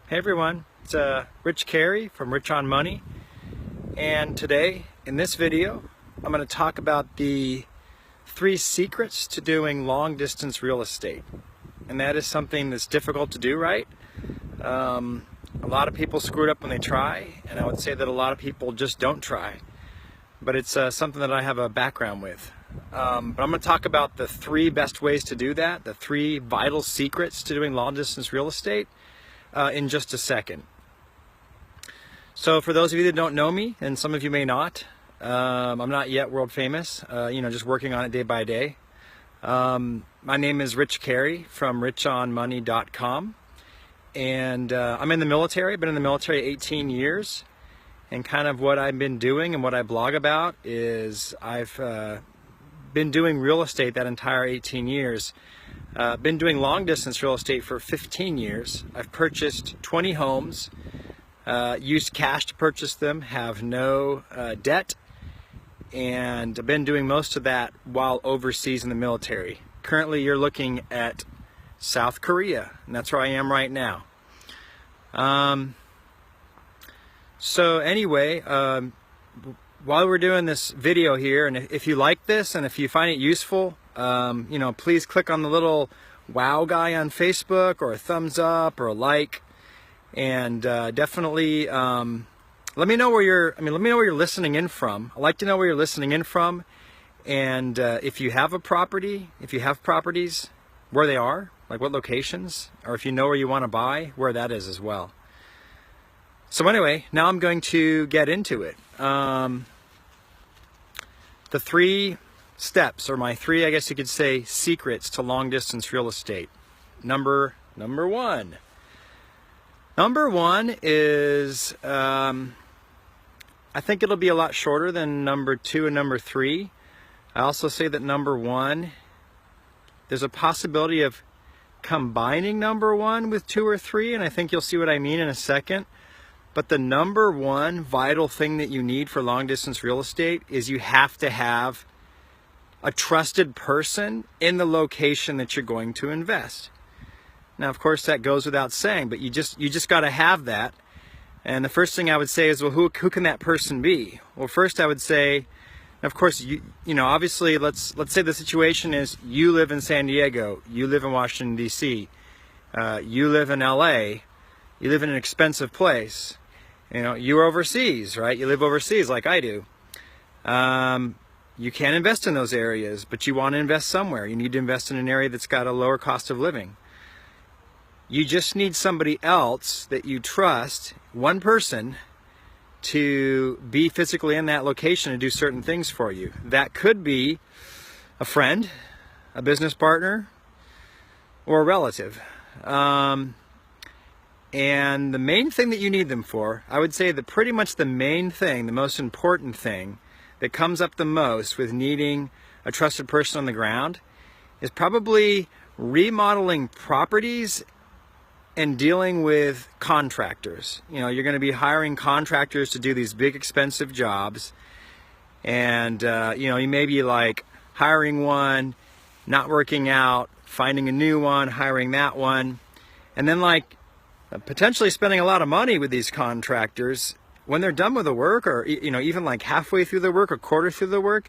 Hey everyone, it's Rich Carey from Rich on Money, and today in this video I'm going to talk about the 3 secrets to doing long distance real estate. And that is something that's difficult to do, right? A lot of people screw it up when they try, and I would say that a lot of people just don't try. But it's something that I have a background with. But I'm going to talk about the 3 best ways to do that, the 3 vital secrets to doing long distance real estate. In just a second. So for those of you that don't know me, and some of you may not, I'm not yet world famous, just working on it day by day. My name is Rich Carey from richonmoney.com, and I'm in the military. I've been in the military 18 years, and kind of what I've been doing and what I blog about is I've been doing real estate that entire 18 years. Been doing long distance real estate for 15 years. I've purchased 20 homes, used cash to purchase them, have no debt, and I've been doing most of that while overseas in the military. Currently you're looking at South Korea, and that's where I am right now. So anyway, while we're doing this video here, and if you like this and if you find it useful, please click on the little wow guy on Facebook, or a thumbs up, or a like, and definitely let me know where you're listening in from. I like to know where you're listening in from, and if you have properties, where they are, like what locations, or if you know where you want to buy, where that is as well. So anyway, now I'm going to get into it. The 3 steps, or my 3, I guess you could say, secrets to long distance real estate. Number one is, I think it'll be a lot shorter than number 2 and number 3. I also say that number 1, there's a possibility of combining number 1 with 2 or 3, and I think you'll see what I mean in a second. But the number 1 vital thing that you need for long distance real estate is you have to have a trusted person in the location that you're going to invest. Now, of course, that goes without saying, but you just got to have that. And the first thing I would say is, well, who can that person be? Well, first I would say, of course, obviously, let's say the situation is you live in San Diego, you live in Washington, D.C., you live in L.A., you live in an expensive place. You're overseas, right? You live overseas like I do. You can't invest in those areas, but you want to invest somewhere. You need to invest in an area that's got a lower cost of living. You just need somebody else that you trust, one person, to be physically in that location and do certain things for you. That could be a friend, a business partner, or a relative. And the main thing that you need them for, I would say that pretty much the main thing, the most important thing that comes up the most with needing a trusted person on the ground is probably remodeling properties and dealing with contractors. You're going to be hiring contractors to do these big expensive jobs, and you may be like hiring one, not working out, finding a new one, hiring that one, and then potentially spending a lot of money with these contractors. When they're done with the work, or even like halfway through the work, a quarter through the work,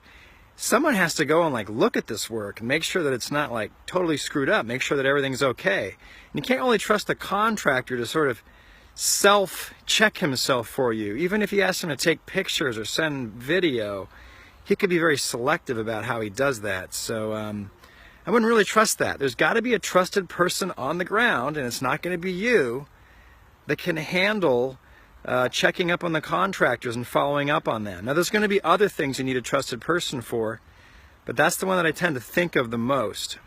someone has to go and look at this work and make sure that it's not totally screwed up, make sure that everything's okay. And you can't really trust the contractor to sort of self-check himself for you. Even if you ask him to take pictures or send video, he could be very selective about how he does that. So I wouldn't really trust that. There's got to be a trusted person on the ground, and it's not going to be you, that can handle checking up on the contractors and following up on them. Now, there's going to be other things you need a trusted person for, but that's the one that I tend to think of the most.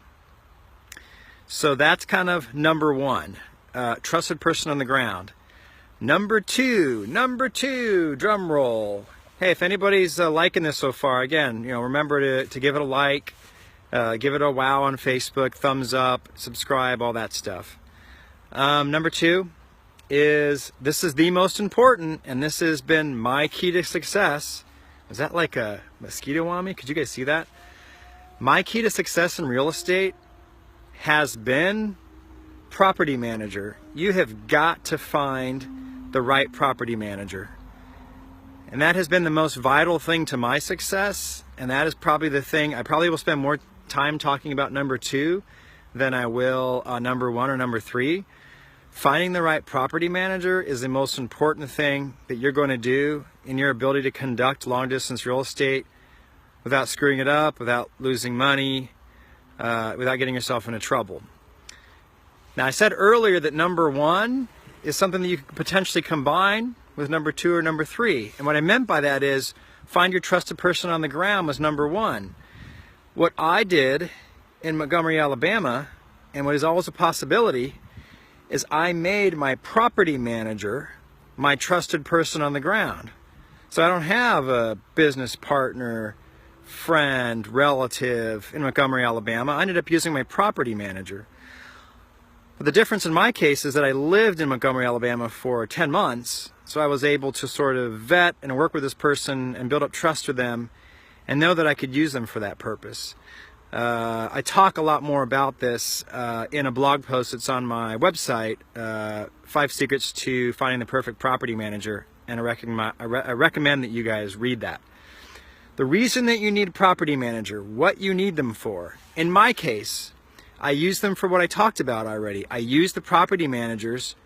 So that's kind of number 1, trusted person on the ground. Number two, drum roll. Hey, if anybody's liking this so far, again, remember to give it a like, give it a wow on Facebook, thumbs up, subscribe, all that stuff. Number 2 is, this is the most important, and this has been my key to success. Is that like a mosquito on me? Could you guys see that? My key to success in real estate has been property manager, you have got to find the right property manager. And that has been the most vital thing to my success, and that is probably the thing. I probably will spend more time talking about number 2 than I will number 1 or number 3. Finding the right property manager is the most important thing that you're going to do in your ability to conduct long-distance real estate without screwing it up, without losing money, without getting yourself into trouble. Now, I said earlier that number 1 is something that you could potentially combine with number 2 or number 3. And what I meant by that is find your trusted person on the ground was number 1. What I did in Montgomery, Alabama, and what is always a possibility, is I made my property manager my trusted person on the ground. So I don't have a business partner, friend, relative in Montgomery, Alabama. I ended up using my property manager. But the difference in my case is that I lived in Montgomery, Alabama for 10 months, so I was able to sort of vet and work with this person and build up trust with them and know that I could use them for that purpose. I talk a lot more about this in a blog post that's on my website, 5 Secrets to Finding the Perfect Property Manager, and I recommend that you guys read that. The reason that you need a property manager, what you need them for. In my case, I use them for what I talked about already. I use the property managers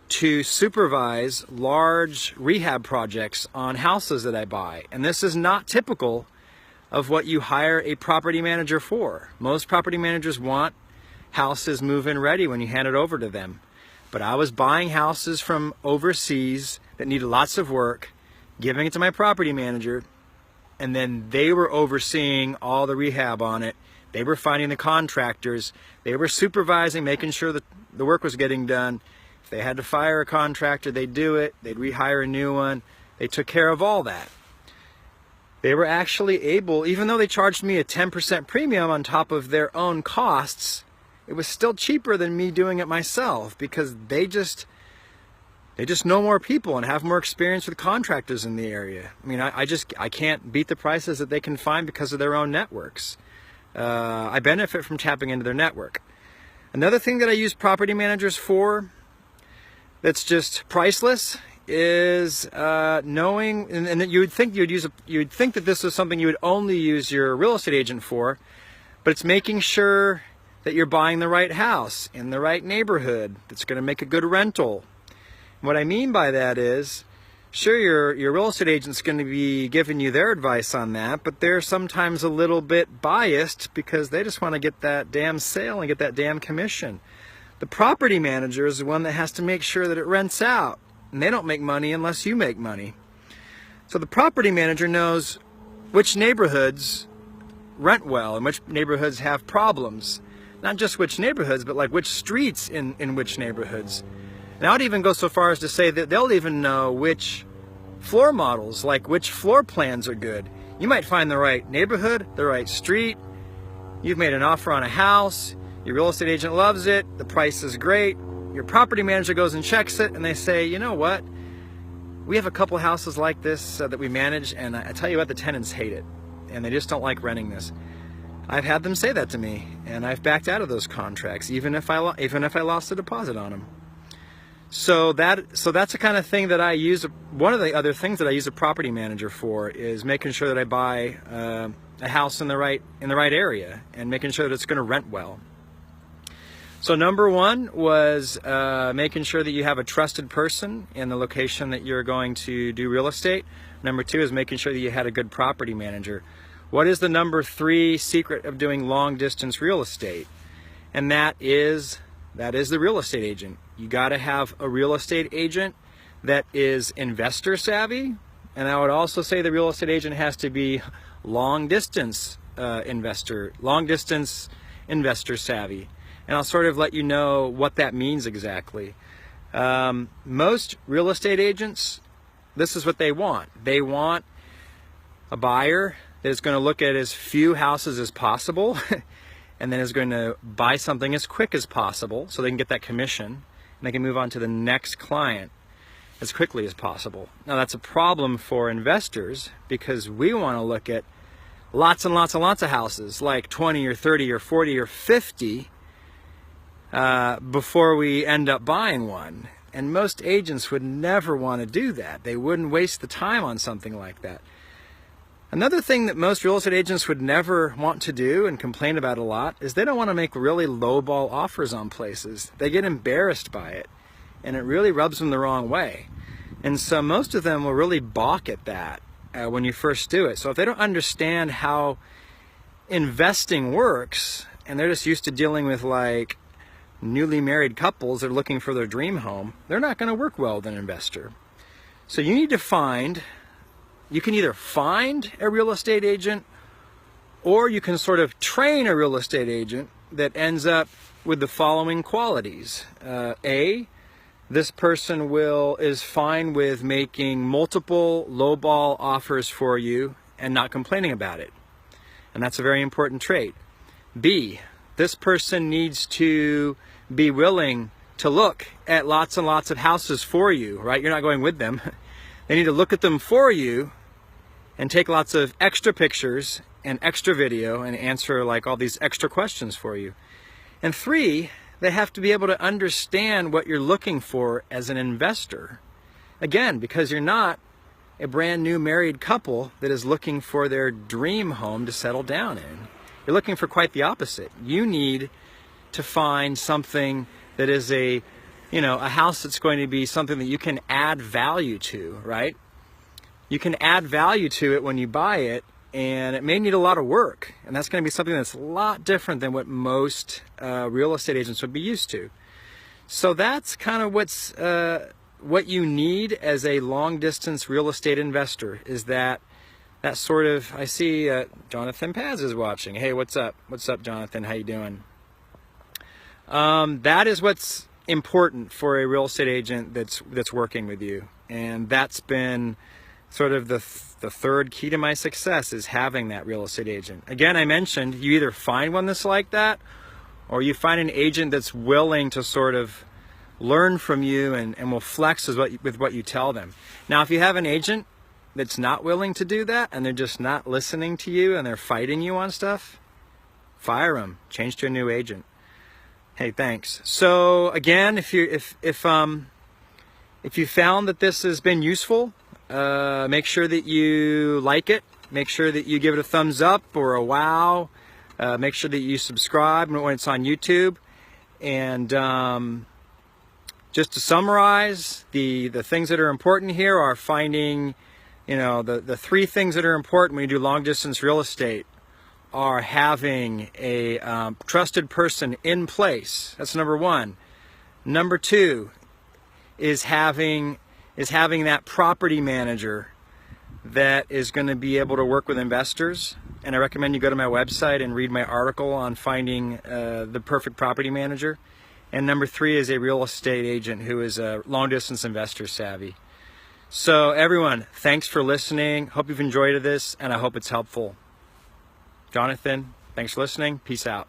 to supervise large rehab projects on houses that I buy. And this is not typical of what you hire a property manager for. Most property managers want houses move-in ready when you hand it over to them. But I was buying houses from overseas that needed lots of work, giving it to my property manager, and then they were overseeing all the rehab on it. They were finding the contractors. They were supervising, making sure that the work was getting done. If they had to fire a contractor, they'd do it. They'd rehire a new one. They took care of all that. They were actually able, even though they charged me a 10% premium on top of their own costs, it was still cheaper than me doing it myself because they just know more people and have more experience with contractors in the area. I mean, I can't beat the prices that they can find because of their own networks. I benefit from tapping into their network. Another thing that I use property managers for that's just priceless is knowing, and that you would think that this is something you would only use your real estate agent for, but it's making sure that you're buying the right house in the right neighborhood that's going to make a good rental. What I mean by that is, sure, your real estate agent's going to be giving you their advice on that, but they're sometimes a little bit biased because they just want to get that damn sale and get that damn commission. The property manager is the one that has to make sure that it rents out, and they don't make money unless you make money. So the property manager knows which neighborhoods rent well and which neighborhoods have problems. Not just which neighborhoods, but like which streets in which neighborhoods. And I would even go so far as to say that they'll even know which floor models, like which floor plans are good. You might find the right neighborhood, the right street. You've made an offer on a house. Your real estate agent loves it. The price is great. Your property manager goes and checks it, and they say, you know what? We have a couple houses like this that we manage, and I tell you what, the tenants hate it, and they just don't like renting this. I've had them say that to me, and I've backed out of those contracts, even if I lost a deposit on them. So that's the kind of thing that I use. One of the other things that I use a property manager for is making sure that I buy a house in the right area and making sure that it's going to rent well. So number 1 was making sure that you have a trusted person in the location that you're going to do real estate. Number 2 is making sure that you had a good property manager. What is the number 3 secret of doing long distance real estate? And that is the real estate agent. You got to have a real estate agent that is investor savvy, and I would also say the real estate agent has to be long distance investor savvy. And I'll sort of let you know what that means exactly. Most real estate agents, this is what they want. They want a buyer that is going to look at as few houses as possible and then is going to buy something as quick as possible so they can get that commission and they can move on to the next client as quickly as possible. Now that's a problem for investors because we want to look at lots and lots and lots of houses, like 20 or 30 or 40 or 50 before we end up buying one. And most agents would never want to do that. They wouldn't waste the time on something like that. Another thing that most real estate agents would never want to do and complain about a lot is they don't want to make really lowball offers on places. They get embarrassed by it, and it really rubs them the wrong way. And so most of them will really balk at that when you first do it. So if they don't understand how investing works, and they're just used to dealing with like newly married couples that are looking for their dream home, they're not going to work well with an investor. So you need to you can either find a real estate agent, or you can sort of train a real estate agent that ends up with the following qualities. A, this person is fine with making multiple lowball offers for you and not complaining about it. And that's a very important trait. B, this person needs to be willing to look at lots and lots of houses for you, right? You're not going with them. They need to look at them for you and take lots of extra pictures and extra video and answer like all these extra questions for you. And 3, they have to be able to understand what you're looking for as an investor. Again, because you're not a brand new married couple that is looking for their dream home to settle down in. You're looking for quite the opposite. You need to find something that is a house that's going to be something that you can add value to, right? You can add value to it when you buy it, and it may need a lot of work, and that's going to be something that's a lot different than what most real estate agents would be used to. So that's kind of what you need as a long-distance real estate investor, is that sort of. I see Jonathan Paz is watching. Hey, what's up? What's up, Jonathan? How you doing? That is what's important for a real estate agent that's working with you, and that's been sort of the third key to my success, is having that real estate agent. Again, I mentioned you either find one that's like that, or you find an agent that's willing to sort of learn from you and will flex with what you tell them. Now, if you have an agent that's not willing to do that, and they're just not listening to you, and they're fighting you on stuff, fire them. Change to a new agent. Hey, thanks. So again, if you found that this has been useful, make sure that you like it. Make sure that you give it a thumbs up or a wow. Make sure that you subscribe when it's on YouTube. And just to summarize, the things that are important here are finding, the 3 things that are important when you do long distance real estate are having a trusted person in place. That's number 1. Number 2 is having that property manager that is going to be able to work with investors. And I recommend you go to my website and read my article on finding the perfect property manager. And number 3 is a real estate agent who is a long-distance investor savvy. So everyone, thanks for listening. Hope you've enjoyed this, and I hope it's helpful. Jonathan, thanks for listening. Peace out.